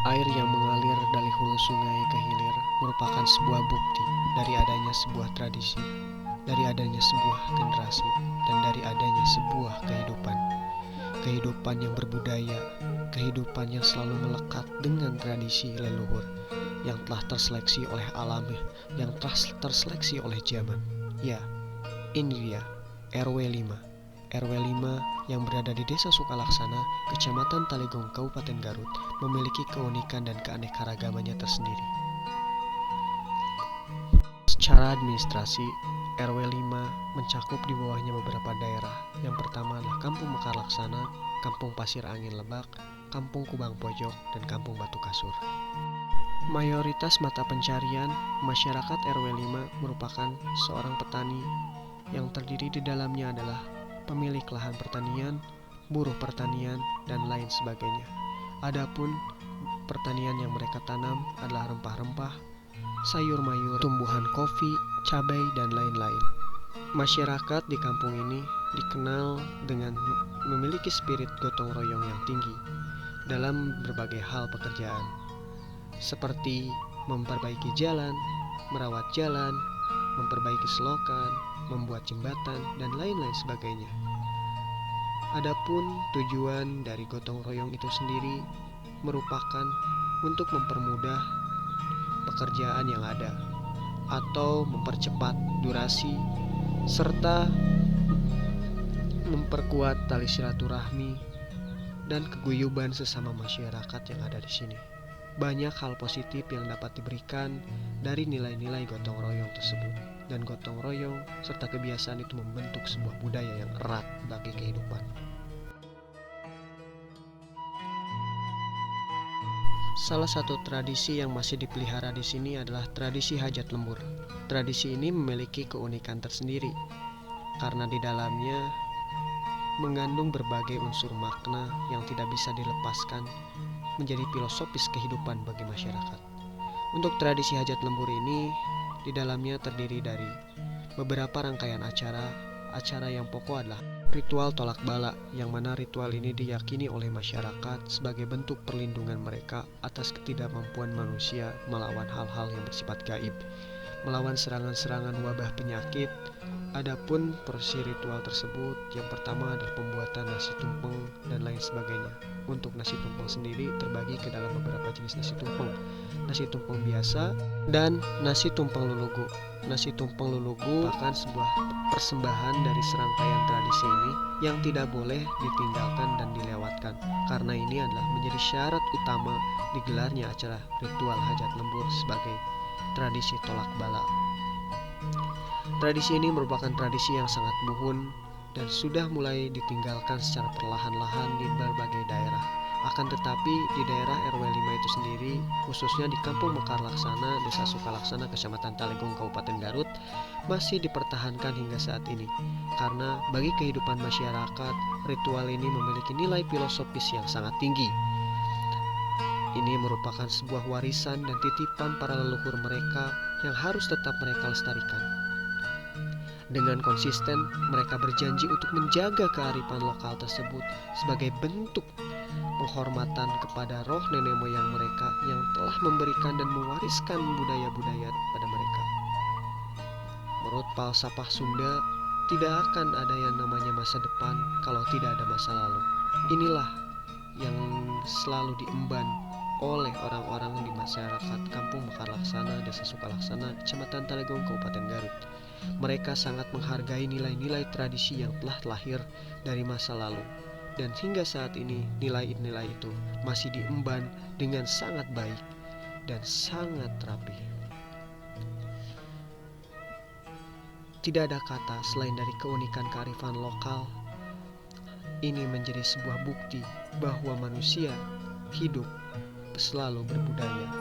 Air yang mengalir dari hulu sungai ke hilir merupakan sebuah bukti dari adanya sebuah tradisi, dari adanya sebuah generasi, dan dari adanya sebuah kehidupan. Kehidupan yang berbudaya, kehidupan yang selalu melekat dengan tradisi leluhur, yang telah terseleksi oleh alam, yang telah terseleksi oleh zaman. Ya, ini dia RW 5. RW 5 yang berada di Desa Sukalaksana, Kecamatan Talegong, Kabupaten Garut, memiliki keunikan dan keanekaragamannya tersendiri. Secara administrasi, RW 5 mencakup di bawahnya beberapa daerah. Yang pertama adalah Kampung Mekar Laksana, Kampung Pasir Angin Lebak, Kampung Kubang Pojok, dan Kampung Batu Kasur. Mayoritas mata pencarian masyarakat RW 5 merupakan seorang petani yang terdiri di dalamnya adalah pemilik lahan pertanian, buruh pertanian, dan lain sebagainya. Adapun pertanian yang mereka tanam adalah rempah-rempah, sayur mayur, tumbuhan kopi, cabai, dan lain-lain. Masyarakat di kampung ini dikenal dengan memiliki spirit gotong royong yang tinggi dalam berbagai hal pekerjaan, seperti memperbaiki jalan, merawat jalan, memperbaiki selokan, membuat jembatan, dan lain-lain sebagainya. Adapun tujuan dari gotong royong itu sendiri merupakan untuk mempermudah pekerjaan yang ada atau mempercepat durasi serta memperkuat tali silaturahmi dan keguyuban sesama masyarakat yang ada di sini. Banyak hal positif yang dapat diberikan dari nilai-nilai gotong royong tersebut, dan gotong royong serta kebiasaan itu membentuk sebuah budaya yang erat bagi kehidupan. Salah satu tradisi yang masih dipelihara di sini adalah tradisi hajat lembur. Tradisi ini memiliki keunikan tersendiri karena di dalamnya mengandung berbagai unsur makna yang tidak bisa dilepaskan menjadi filosofis kehidupan bagi masyarakat. Untuk tradisi hajat lembur ini, di dalamnya terdiri dari beberapa rangkaian acara yang pokok adalah ritual tolak bala, yang mana ritual ini diyakini oleh masyarakat sebagai bentuk perlindungan mereka atas ketidakmampuan manusia melawan hal-hal yang bersifat gaib, melawan serangan-serangan wabah penyakit. Adapun porsi ritual tersebut, yang pertama adalah pembuatan nasi tumpeng dan lain sebagainya. Untuk nasi tumpeng sendiri terbagi ke dalam beberapa jenis nasi tumpeng. Nasi tumpeng biasa dan nasi tumpeng lulugu. Nasi tumpeng lulugu merupakan sebuah persembahan dari serangkaian tradisi ini yang tidak boleh ditinggalkan dan dilewatkan, karena ini adalah menjadi syarat utama digelarnya acara ritual hajat lembur sebagai tradisi tolak bala. Tradisi ini merupakan tradisi yang sangat muhun dan sudah mulai ditinggalkan secara perlahan-lahan di berbagai daerah. Akan tetapi di daerah RW 5 itu sendiri, khususnya di Kampung Mekar Laksana, Desa Sukalaksana, Kecamatan Talegong, Kabupaten Garut, masih dipertahankan hingga saat ini. Karena bagi kehidupan masyarakat, ritual ini memiliki nilai filosofis yang sangat tinggi. Ini merupakan sebuah warisan dan titipan para leluhur mereka yang harus tetap mereka lestarikan. Dengan konsisten, mereka berjanji untuk menjaga kearifan lokal tersebut sebagai bentuk penghormatan kepada roh nenek moyang mereka yang telah memberikan dan mewariskan budaya-budaya pada mereka. Menurut falsafah Sunda, tidak akan ada yang namanya masa depan kalau tidak ada masa lalu. Inilah yang selalu diemban oleh orang-orang di masyarakat Kampung Mekar Laksana, Desa Sukalaksana, Kecamatan Talegong, Kabupaten Garut. Mereka sangat menghargai nilai-nilai tradisi yang telah lahir dari masa lalu, dan hingga saat ini nilai-nilai itu masih diemban dengan sangat baik dan sangat rapi. Tidak ada kata selain dari keunikan kearifan lokal. Ini menjadi sebuah bukti bahwa manusia hidup selalu berbudaya.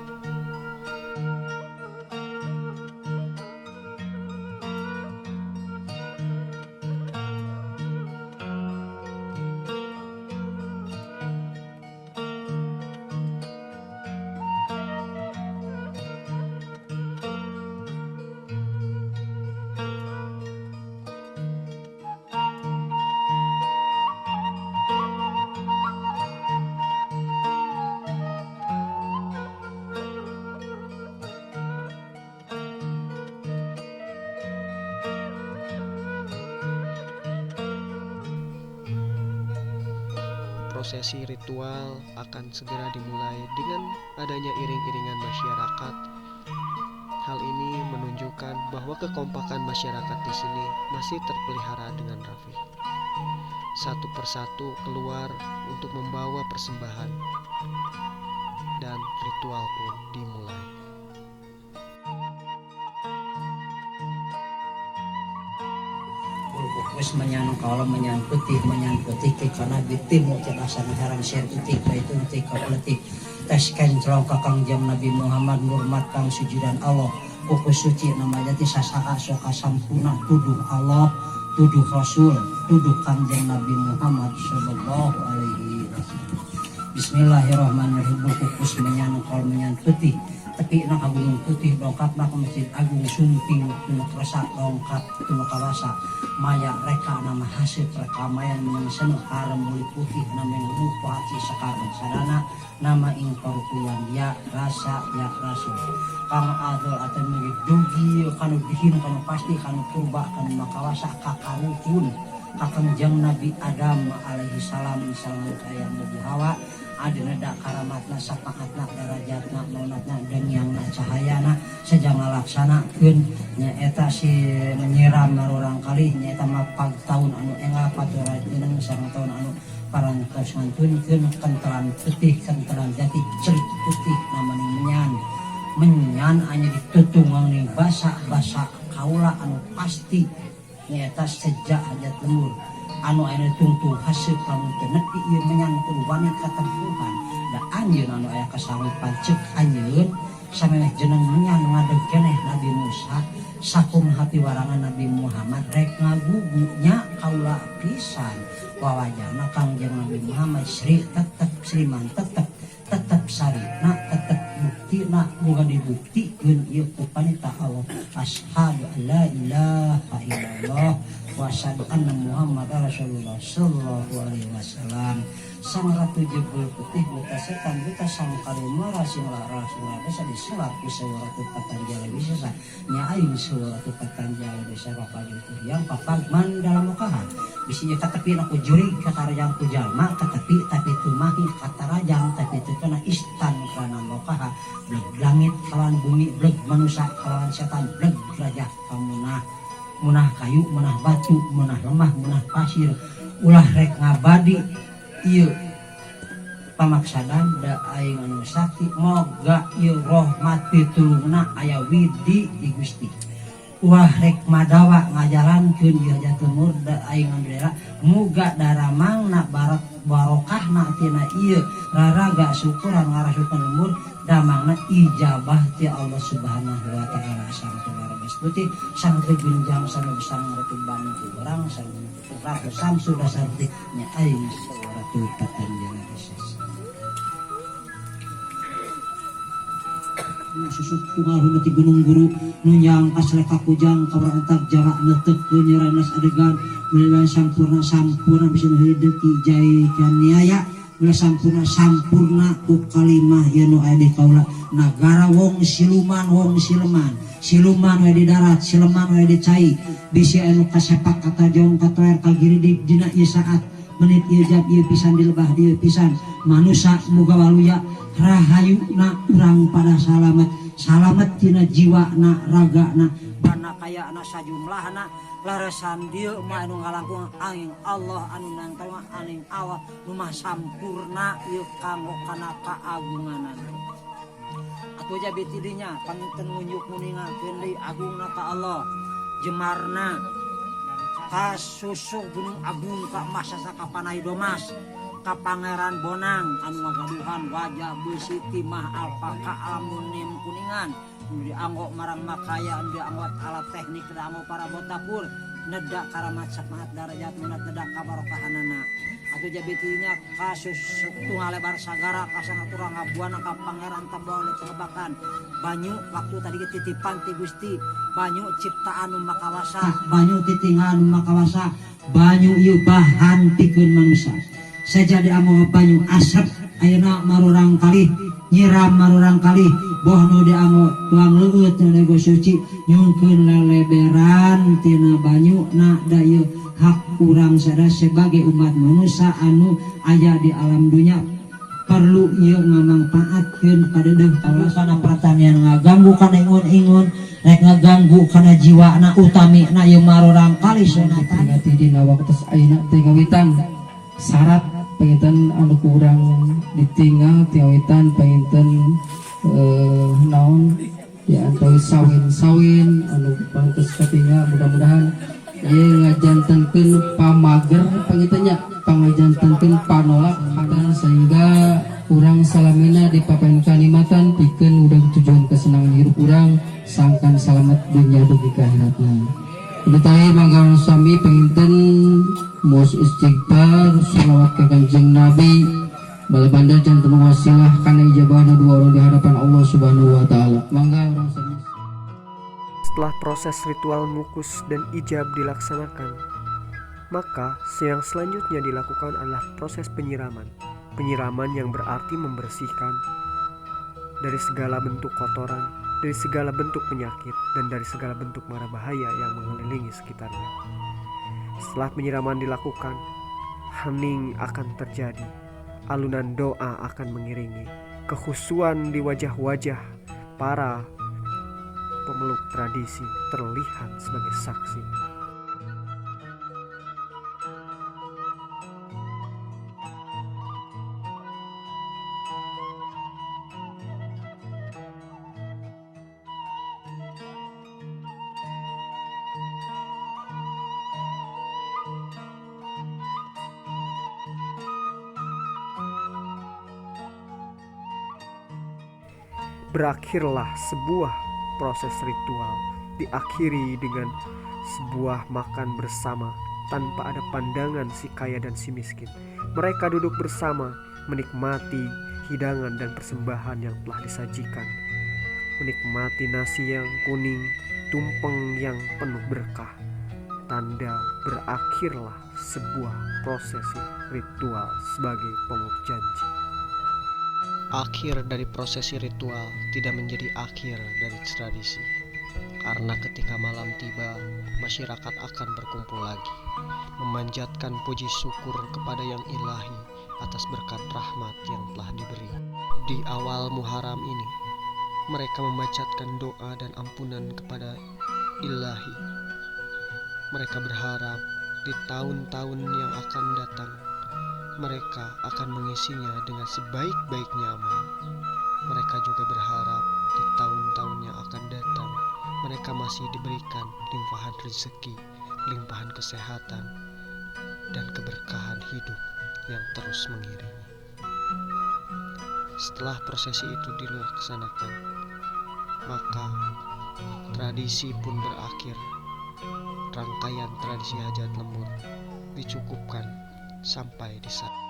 prosesi ritual akan segera dimulai dengan adanya iring-iringan masyarakat. Hal ini menunjukkan bahwa kekompakan masyarakat di sini masih terpelihara dengan rapi. Satu persatu keluar untuk membawa persembahan, dan ritual pun dimulai. Wis menyan kalau menyan putih karena bitimu cetasan haran share titik itu titik politik tes kencrong kakang jam Nabi Muhammad nurmat kang sujudan Allah kuku suci namanya ti sasaka soka sampurna tuduh Allah tuduh Rasul tuduh kangjeng Nabi Muhammad sallallahu alaihi wasallam. Bismillahirrahmanirrahim. Kukus menyan kalau menyan putih tapi nak agung putih dongkap nak masjid agung sumping tunu kerasa dongkap tunu kawasa maya reka nama hasil rekamayan menyesan haram muli putih nama rupa haji sekarang sadana nama ing parukulan ya rasa ya rasul kang adol atau mirip dugi kanu bihin kanu pasti kanu turba kanu makawasa kakarukun kakangjang Nabi Adam alaihi salam salam kaya Nabi Hawa ada nada karamatna sapaatna darajatna maunatna dan yang cahayana sejang laksanakeun nyaeta si menyiram marurang kali nyaeta mapag tahun anu engal paturaj jeung sareng tahun anu parantos ngantunkeun kentelan putih kentelan jati cerik putih namanya menyan anya ditutungang ning basa kaula anu pasti nyaeta sejak hajat lemur anu aya tungtung hasil kamu nepi ieu menyangkut wanita ketempuhan da anjeun anu aya kasanggupan ceuk anjeun samemeh jeneng menyan ngadeg keneh Nabi Musa sakum hati warangan Nabi Muhammad rek ngagugunya kaula pisan wawajana kangjeng Nabi Muhammad Sri tetep Sriman tetep sarina tetep buktina muga dibuktikeun ieu ku panita Allah asyhadu an la ilaha illallah wa asyhadu anna Muhammadar Rasulullah sallallahu alaihi wasallam. Sang ratu jebul putih buta setan buta sang kalima rasing laras desa disulap ku ratu patanjala bisa nya aing ratu patanjala desa bapak itu yang papag man dalam mukaha bisinya katepi aku juri katarajang ku jalma katepi tapi tumahi katarajang tapi itu kena istan kana mukaha bleg langit kawan bumi bleg manusia kawan setan bleg rajah kamunah munah kayu munah batu munah lemah munah pasir ulah rek ngabadi ieu pamaksadan da aing anu sakti moga ieu rahmat pitulungna aya widi di Gusti ulah rek madawa ngajalankeun ieu hajat lemur da aing anu dera muga daramangna barokahna tina ieu raraga syukuran ngarasukeun lemur damangna ijabah ti Allah Subhanahu wa taala sampeyan putih sang benjang sang besar retuban ku urang sang ratu samsu dasar nya aing ratu patanjala Yesus susuk kumaha ti gunung guru nunyang kasleka kujang kawarantak jarak neuteuk nyeranas adegan mulai sampurna bisa hidup ti jai kaniaya mulai sampurna ku kalimah yanu aya di kaula nagara wong siluman we di darat siluman we di cai bisi anu kasepak kata jong katoer kagiri di dina ieu saat menit ieu jam ieu pisan dilebah dieu pisan manusia muga waluya rahayuna urang pada salamet tina jiwana ragana bana kayana sajumlahna laresan dieu mah anu ngalangkung aing Allah anu nangtong aning Allah nu mah sampurna ieu kanggo kana kaagunganan atuh jabe tidinya panginten ngunjuk muningakeun deui agungna ka Allah jemarna ka susuk gunung agung ka masa sakapanai domas ka pangeran bonang anu ngagaduhan wajah beusi timah alpaka alamun nim kuningan dianggo marang makaya dianggo alat teknik dianggo para botapur nedak karamat sakmahat darajat munat nedak kabarokahanana atuh jabitinya kasus tunggal lebar sagara kasang aturang ngabuana ka pangeran tabawa lebakan banyu waktu tadi titipan ti Gusti banyu ciptaan makawasa banyu titingan makawasa banyu ieu bahan pikeun manusia saja diamong banyu asap ayeuna marurang kali nyiram marurang kali boh nu dianggo tuang leueut nego suci nyungkeun leleberan tina banyu na dayu hak urang sadaya sebagai umat manusia anu aya di alam dunia perlu ieu ngamangpaatkeun kadeudeung kana pertanian ngaganggu kana ingun-ingun rek ngaganggu kana jiwana utamina ieu marorang kali sunatan ingati dina waktos ayeuna teh gawitan syarat penginten anu kurang ditinggal tiawitan penginten naon ya antara sawin anu pantes katinggal mudah-mudahan ieu ngajantenkeun pamager pengintennya pangajantenkeun panolak dan sehingga urang salamina di papan kalimatan pikeun udah tujuan kesenangan hidup urang sangkan selamat dunia dugi akhiratna. Ini tadi mangga sami penginten mos istighfar salawat ke Kanjeng Nabi balabanda janten wasilah kana ijabahna dua orang di hadapan Allah Subhanahu wa taala. Mangga urang sami. Setelah proses ritual ngukus dan ijab dilaksanakan, maka yang selanjutnya dilakukan adalah proses penyiraman. Penyiraman yang berarti membersihkan dari segala bentuk kotoran, dari segala bentuk penyakit, dan dari segala bentuk mara bahaya yang mengelilingi sekitarnya. Setelah penyiraman dilakukan, hening akan terjadi. Alunan doa akan mengiringi. Kekhusyuan di wajah-wajah para pemeluk tradisi terlihat sebagai saksi. Berakhirlah sebuah proses ritual, diakhiri dengan sebuah makan bersama tanpa ada pandangan si kaya dan si miskin. Mereka duduk bersama menikmati hidangan dan persembahan yang telah disajikan, menikmati nasi yang kuning, tumpeng yang penuh berkah. Tanda berakhirlah sebuah prosesi ritual sebagai pemeluk janji. Akhir dari prosesi ritual tidak menjadi akhir dari tradisi, karena ketika malam tiba, masyarakat akan berkumpul lagi, memanjatkan puji syukur kepada Yang Ilahi atas berkat rahmat yang telah diberi. Di awal Muharram ini, mereka memanjatkan doa dan ampunan kepada Ilahi. Mereka berharap di tahun-tahun yang akan datang, mereka akan mengisinya dengan sebaik-baiknya amal. Mereka juga berharap di tahun-tahun yang akan datang, mereka masih diberikan limpahan rezeki, limpahan kesehatan, dan keberkahan hidup yang terus mengiringi. Setelah prosesi itu dilaksanakan, maka tradisi pun berakhir. Rangkaian tradisi hajat lembut dicukupkan sampai di sana.